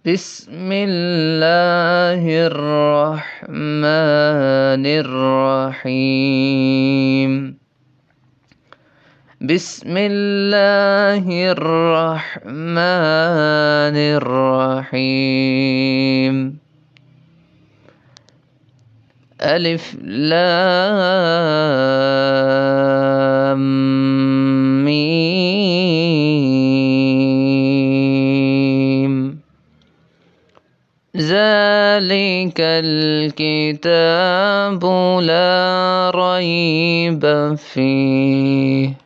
بسم الله الرحمن الرحيم. بسم الله الرحمن الرحيم. ألف لام ميم. ذلك الكتاب لا ريب فيه.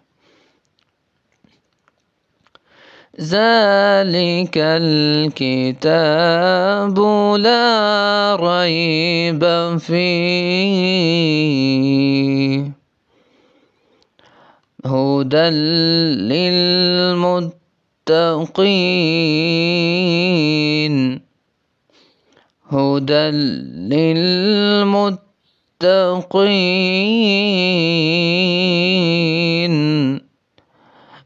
ذلك الكتاب لا ريب فيه هدى للمتقين. هدى للمتقين.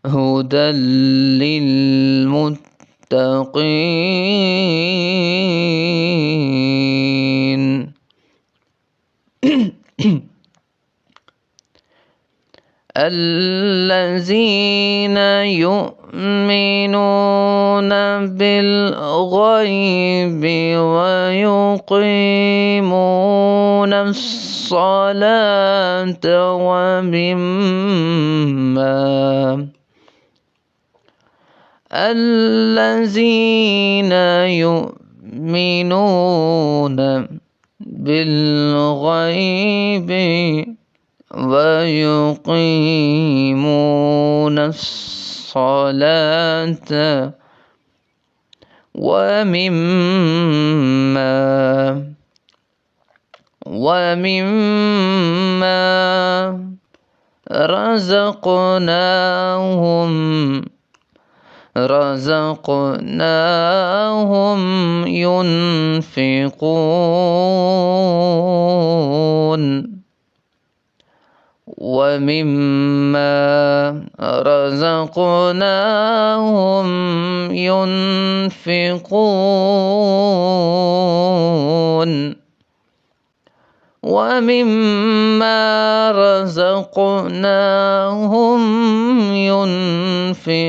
هدى للمتقين. الذين يؤمنون بالغيب ويقيمون الصلاة الذين يؤمنون بالغيب ويقيمون الصلاة ومما رزقناهم ينفقون. ومما رزقناهم ينفقون. ومما رزقناهم ينفقون.